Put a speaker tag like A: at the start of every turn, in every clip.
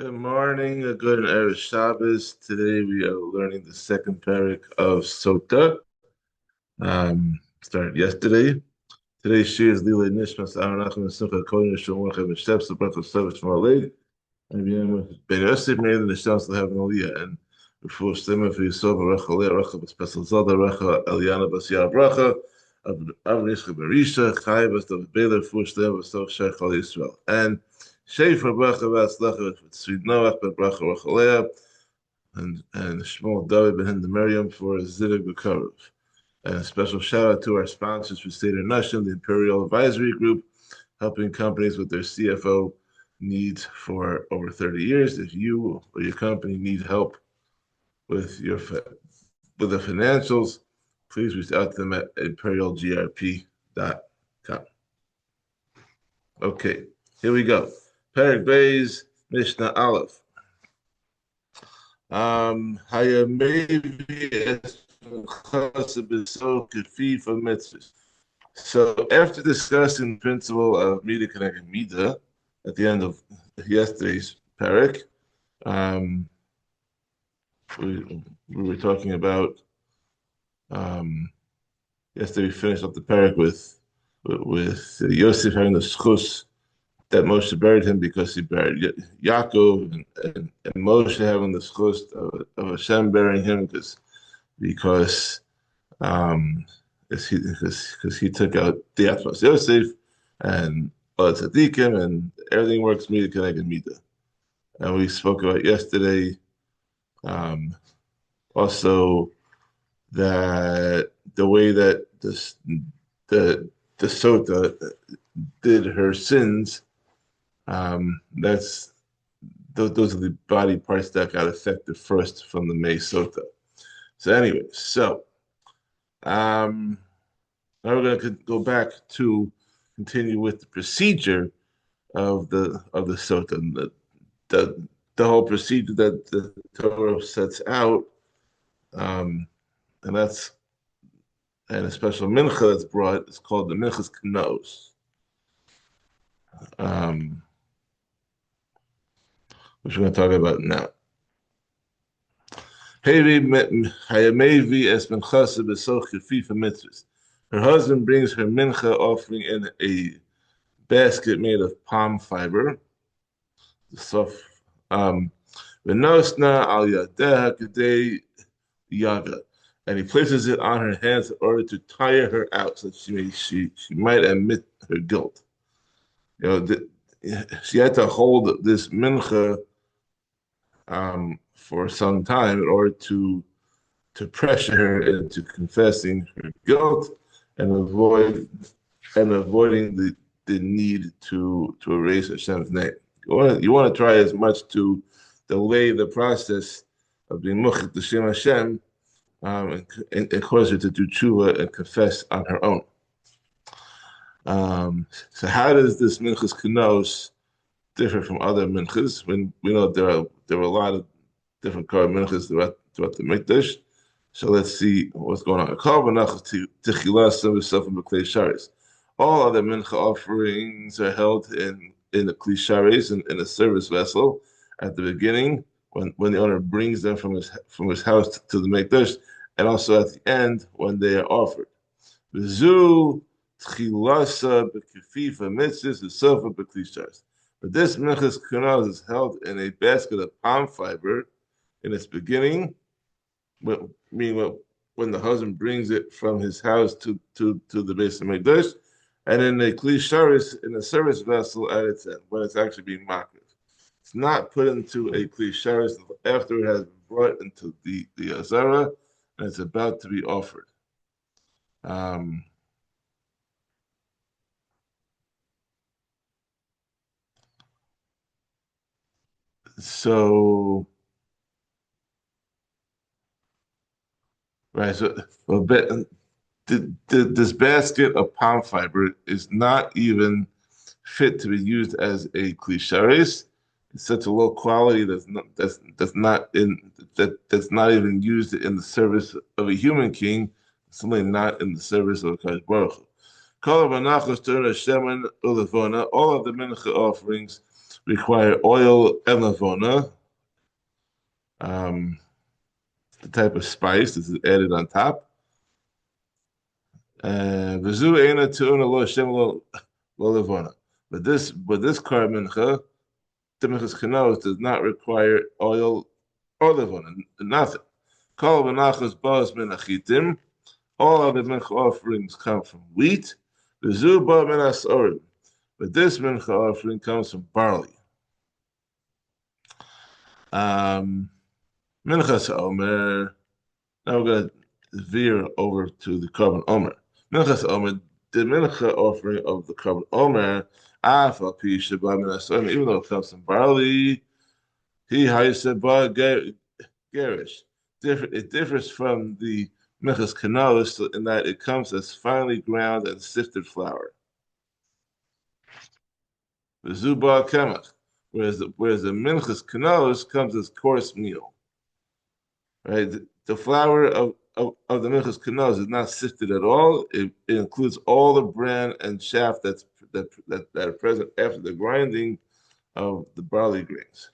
A: Good morning, a good Erev Shabbos. Today we are learning the second Perek of Sotah. Started yesterday. Today's shiur is Lila Nishmas Aronachim and Simcha Kohen Yeshua Morchem and Shep Sabbat of Sevish Malay. And we have Ben Yosef made the Nishmas to have an Aliyah and before Stemma for Yisov Recha Leah Recha B'Spesel Zada Recha Eliana B'Siyah Bracha Avrishcha Berisha Chai B'Stav Bela for Stemma B'Stav Shech Al Yisrael and Shefer Bracha V'Atzlacha with Sweet Noach Bracha Recha Leah and Shmuel David Ben Miriam for Zidek B'Karov. And a special shout out to our sponsors for Seder Nashim, the Imperial Advisory Group, helping companies with their CFO needs for over 30 years. If you or your company need help with the financials, please reach out to them at imperialgrp.com. Okay, here we go. Perek Beis Mishnah Aleph. So after discussing the principle of Mida connected Mida at the end of yesterday's Perek, we were talking about yesterday we finished up the Perek with Yosef having the schus that Moshe buried him because he buried Yaakov, and Moshe having the schus of Hashem burying him because he took out the Atmas Yosef and Tzadikim, and everything works Mida connected Mida. And we spoke about yesterday also that the way that the Sotah did her sins, those are the body parts that got affected first from the May Sotah. So anyway, now we're going to go back to continue with the procedure of the Sotah, the whole procedure that the Torah sets out, and a special mincha that's brought is called the mincha's kenaos, which we're going to talk about now. Her husband brings her mincha offering in a basket made of palm fiber. And he places it on her hands in order to tire her out, so she might admit her guilt. She had to hold this mincha for some time in order to pressure her into confessing her guilt and avoiding the need to erase Hashem's name. You want to try as much to delay the process of being muchik to Shem Hashem, and cause her to do tshuva and confess on her own. So how does this minchas kenaos differ from other minchas? When we know there are a lot of different korban minchas throughout the mikdash. So let's see what's going on. All other mincha offerings are held in the kli sharis, in a service vessel at the beginning when the owner brings them from his house to the mikdash, and also at the end when they are offered. But this minchas kenaos is held in a basket of palm fiber in its beginning, meaning when the husband brings it from his house to the base of mikdash, and in a kli sharis, in a service vessel at its end, when it's actually being makriv. It's not put into a kli sharis after it has been brought into the azara and it's about to be offered. So this basket of palm fiber is not even fit to be used as a kli sharis. It's such a low quality that's not even used in the service of a human king. Certainly not in the service of Kadosh Baruch Hu. All of the mincha offerings require oil and lavona, the type of spice that is added on top. V'zu eina te'una lo Hashem lo lavona. But this korban mincha, the minchas kenaos, does not require oil or lavona, nothing. Kol v'nachas ba'as min achitim. All other mincha offerings come from wheat. V'zu ba min asorim. But this mincha offering comes from barley. Minchas omer. Now we're going to veer over to the korban omer. Minchas omer, the mincha offering of the korban omer, afal pi sheba min asorim, even though it comes from barley, he haisa ba gerish. It differs from the minchas kenaos in that it comes as finely ground and sifted flour. The zuba kemach, whereas the minchas kenaos comes as coarse meal. Right, the flour of the minchas kenaos is not sifted at all. It includes all the bran and chaff that are present after the grinding of the barley grains.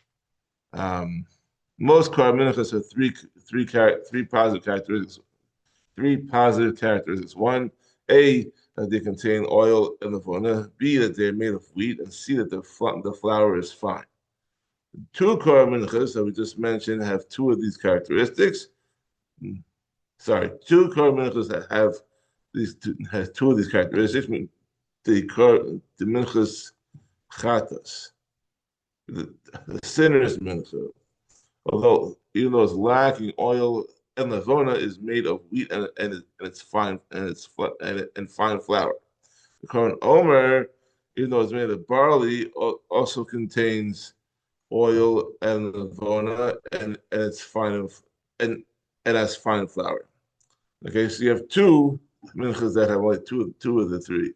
A: Most korban minchas have three positive characteristics. Three positive characteristics. One, A, that they contain oil and lavona. B, that they're made of wheat. And C, that the flour is fine. Two korban minchas that we just mentioned have two of these characteristics. Sorry, two korban minchas that have two of these characteristics. The minchas chatas, the sinner's mincha, even though it's lacking oil and lavona, is made of wheat and it's fine and fine flour. The korban omer, even though it's made of barley, also contains oil and lavona and it's fine and has fine flour. Okay, so you have two minchas that have only two of the three.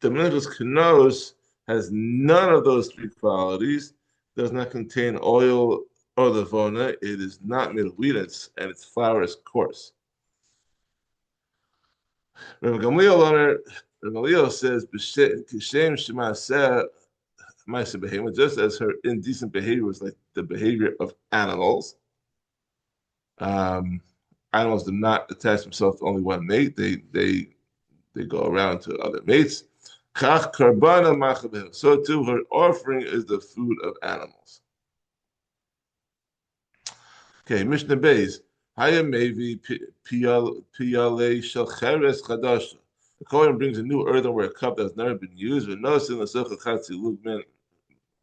A: The minchas kenaos has none of those three qualities. Does not contain oil or lavona. It is not made of wheat, and its flour is coarse. Rabbi Gamliel says, "B'shem shemaseh ma'aseh behema," just as her indecent behavior was like the behavior of animals. Animals do not attach themselves to only one mate. They go around to other mates. Kach karbana machabehem. So too, her offering is the food of animals. Okay, Mishnah Beis. Haya mevi piyale shel cheres chadasha. The Kohen brings a new earthenware cup that's never been used. But no sin l'socha chatzi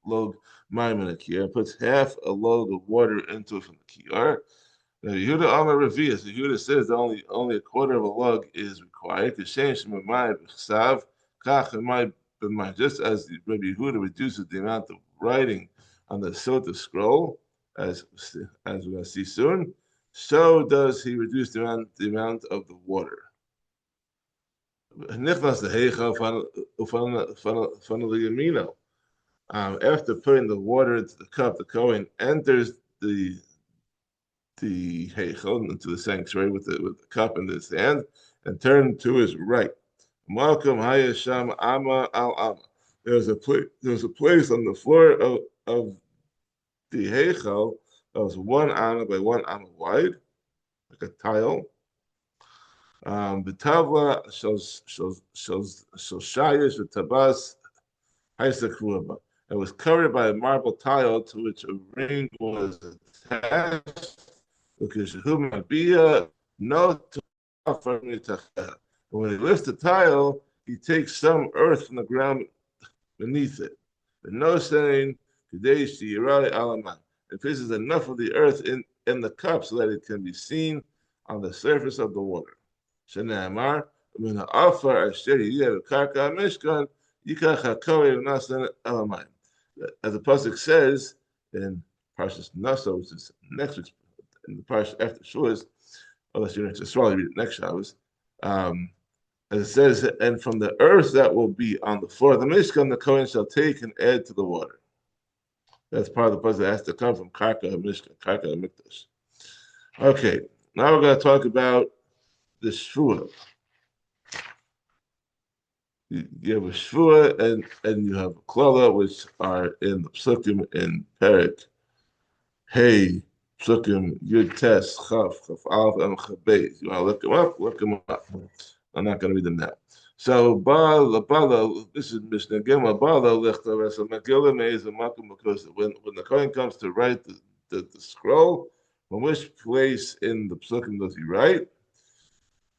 A: log mayim in a kiyar, and puts half a log of water into it from the kiyar. Now, Yehuda Amar Revius, Yehuda says that only a quarter of a log is required. Just as Rabbi Yehuda reduces the amount of writing on the Sotah scroll, as we're going to see soon, so does he reduce the amount of the water. After putting the water into the cup, the Kohen enters the heichal, into the sanctuary with the cup in his hand, and turned to his right. Malcolm Hayasham Ama al Ama. There's a place on the floor of the heichal that was 1 amma by 1 amma wide, like a tile. The tavla shows shayish with tabas haisakruba. It was covered by a marble tile to which a ring was attached. No, when he lifts the tile, he takes some earth from the ground beneath it. But no saying, it places enough of the earth in the cup so that it can be seen on the surface of the water. As the pasuk says in Parshas Nasa, which is next week's, in the parsha after Shavuos, unless you're into Israel, you read it next Shavuos. As it says, and from the earth that will be on the floor of the Mishkan, the Kohen shall take and add to the water. That's part of the puzzle that has to come from Karka HaMishkan, Karka HaMikdash. Okay, now we're going to talk about the Shvuah. You have a shvua and you have a klala, which are in the psukim in Perek. Hey, psukim yud tes chaf alf and chabez. You want to look them up? Look them up. I'm not going to read them now. So bala, this is Mishnah Gimel. Bala lechta v'esel megillah meiz makom, because when the Kohen comes to write the scroll, from which place in the psukim does he write?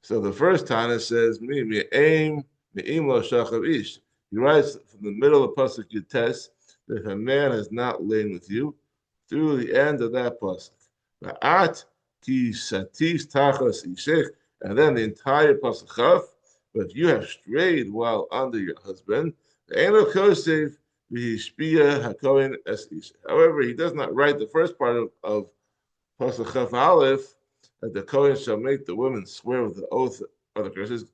A: So the first Tana says, "Mi aim lo shachav ish." He writes from the middle of pasuk Yutes that if a man has not lain with you, through the end of that pasuk, Va'at ki satis tachas ishech, and then the entire pasuk chaf. But if you have strayed while under your husband, eno kosev v'hishpia hakohen es ish. However, he does not write the first part of pasuk chaf aleph, that the Kohen shall make the woman swear with the oath of the curses,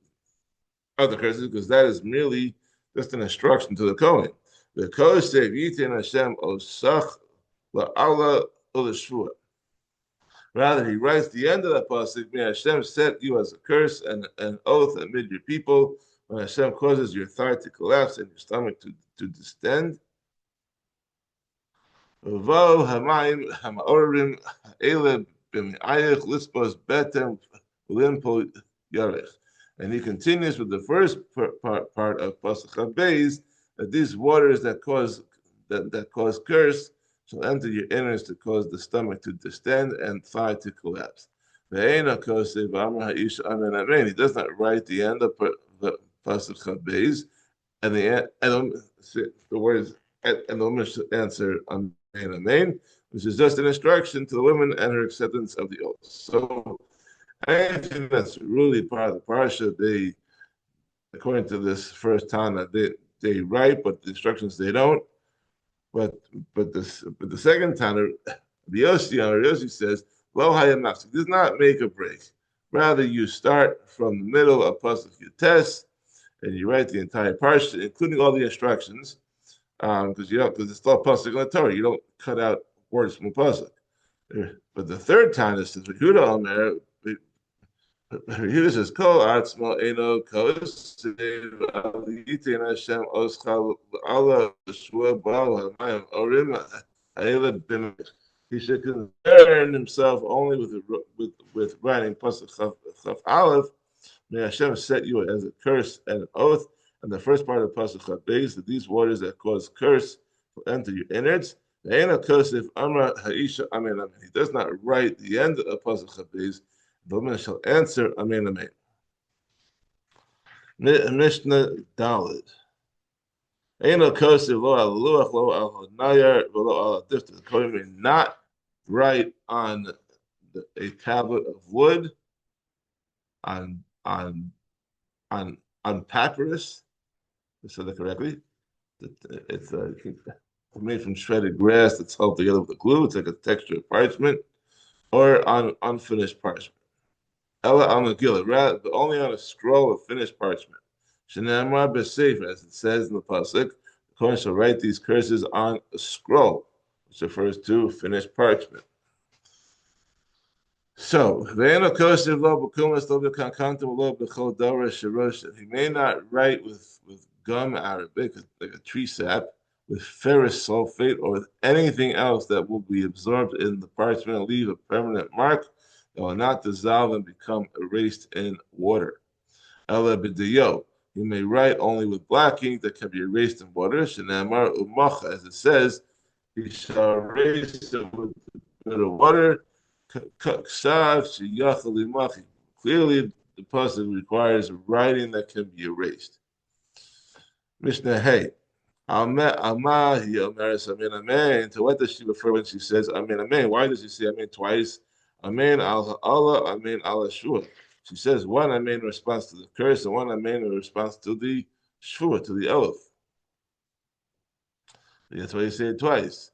A: because that is merely just an instruction to the Kohen. The Kohen said, Yitin Hashem osach la'ala ulashvua. Rather, he writes the end of the pasuk, may Hashem set you as a curse and an oath amid your people, when Hashem causes your thigh to collapse and your stomach to distend. And he continues with the first part of Pasuk Habeis, that these waters that cause curse shall enter your innards to cause the stomach to distend and thigh to collapse. He does not write the end of the Pasuk Habeis, and the words and the woman should answer Amen, Amen, which is just an instruction to the woman and her acceptance of the oath. So anything that's really part of the parsha, they, according to this first Tana, they write, but the instructions they don't. But the second Tana, the Yossi says, Lo hayam nafsik, does not make a break. Rather, you start from the middle of pasuk Yutes, and you write the entire parsha, including all the instructions, because it's still pasuk in the Torah. You don't cut out words from a pasuk. But the third time is Yehuda Omer. Yehuda says, "Kol atzmo eno kosev alitin Hashem oschal Allah shua bal hamayim orim ha'ela b'mich." He should concern himself only with writing pasuk chaf aleph. May Hashem set you as a curse and an oath. And the first part of Pasuk Chabez, that these waters that cause curse will enter your innards. He does not write the end of Pasuk Chabez. The woman shall answer Amen, Amen. Mishnah Daled. The Kohen may not write on a tablet of wood, on papyrus. I said that correctly. It's made from shredded grass that's held together with a glue. It's like a texture of parchment, or on unfinished parchment. Ella al Megillah, but only on a scroll of finished parchment. Shenamar b'seif, as it says in the pasuk, the Kohen shall write these curses on a scroll, which refers to finished parchment. So, he may not write with gum Arabic, like a tree sap, with ferrous sulfate, or with anything else that will be absorbed in the parchment and leave a permanent mark that will not dissolve and become erased in water. Ela b'diyo, he may write only with black ink that can be erased in water. Shenamar umacha, as it says, he shall erase it with a bit of water. Clearly, the pasuk requires writing that can be erased. Mishnah Hey. To what does she refer when she says Amen, Amen? Why does she say Amen twice? Amen al Allah, Amen al Shua. She says one Amen in response to the curse and one Amen in response to the Shua, to the oath. That's why you say it twice.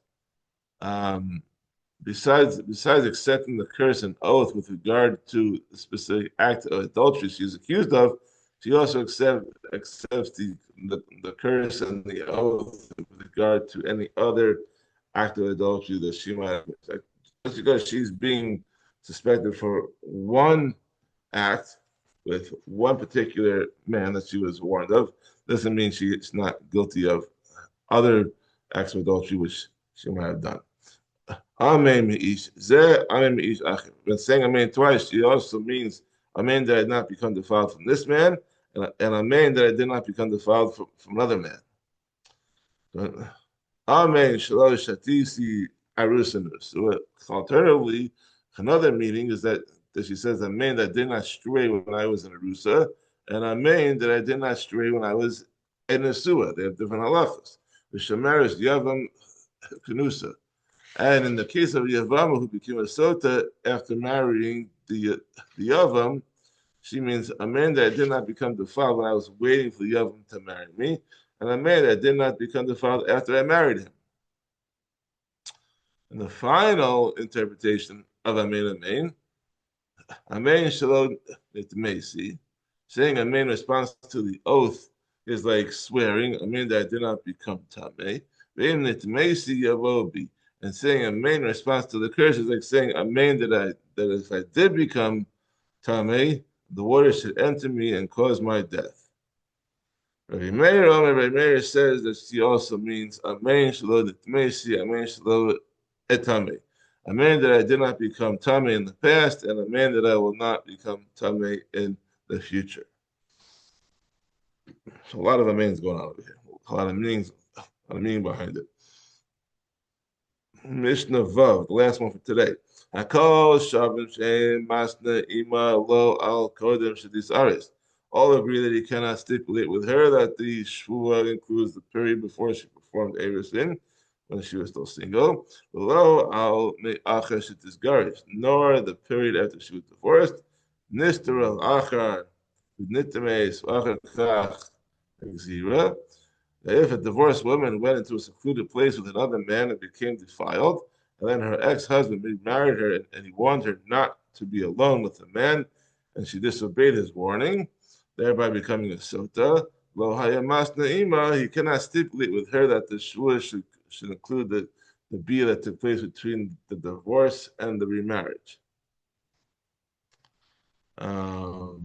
A: Besides accepting the curse and oath with regard to the specific act of adultery she is accused of, she also accepts the curse and the oath with regard to any other act of adultery that she might have. Just because she's being suspected for one act with one particular man that she was warned of, doesn't mean she's not guilty of other acts of adultery which she might have done. Amen me'ish. Zeh amen me'ish achim. When saying amen twice, she also means amen that I did not become defiled from this man, and amen that I did not become defiled from another man. Amen shalosh shatisi arusinus. So alternatively, another meaning is that she says amen that I did not stray when I was in Arusa, and amen that I did not stray when I was in Nesua. They have different halachas. The Shemarish Yavam Kenusa. And in the case of Yavam, who became a Sotah after marrying the Yavam, she means a man that did not become defiled when I was waiting for Yavam to marry me, and a man that did not become defiled after I married him. And the final interpretation of Amen, Amen Shalom Nitmesi, saying Amen in response to the oath is like swearing, Amen that I did not become Tameh, Vein Nitmesi Yavobi. And saying amen in response to the curse is like saying amen that if I did become tamei, the water should enter me and cause my death. Rabbi Meir says that she also means amen shelo d'tmeisi, amen shelo etame. Amen that I did not become tamei in the past, and amen that I will not become tamei in the future. So a lot of amens going on over here. A lot of meanings, behind it. Mishnah Vav, the last one for today. Hakol Shavim Shein Masna Ima Lo Al Kodem Shadis Aris. All agree that he cannot stipulate with her that the shvua includes the period before she performed Erusin, when she was still single. Lo Al Me'achar Shadis Garis, nor the period after she was divorced. Nistar Al Achar Nitames Achar Kach Exira. If a divorced woman went into a secluded place with another man and became defiled, and then her ex-husband remarried her and he warned her not to be alone with the man, and she disobeyed his warning, thereby becoming a sotah, lo hayamas na'ima, he cannot stipulate with her that the shua should include the bia that took place between the divorce and the remarriage. Because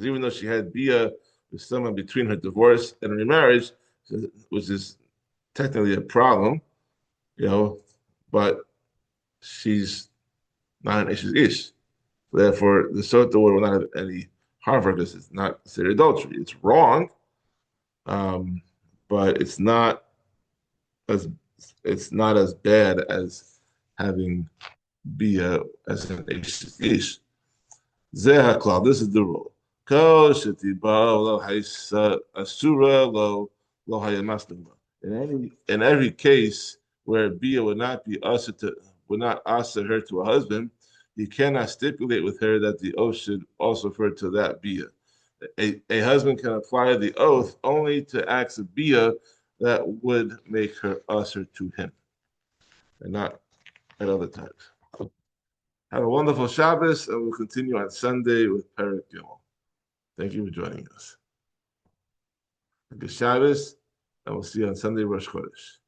A: even though she had bia with someone between her divorce and remarriage, which is technically a problem, but she's not an ish. Therefore, the sotah will not have any harm for her because it's not considered adultery. It's wrong, but it's not as bad as having bia as an ish. Zeh this is the rule. In every case where bia would not answer her to a husband, he cannot stipulate with her that the oath should also refer to that bia. A husband can apply the oath only to acts of bia that would make her answer to him, and not at other times. Have a wonderful Shabbos, and we'll continue on Sunday with Perek. Thank you for joining us. Good Shabbos, and we'll see you on Sunday, Rosh Chodesh.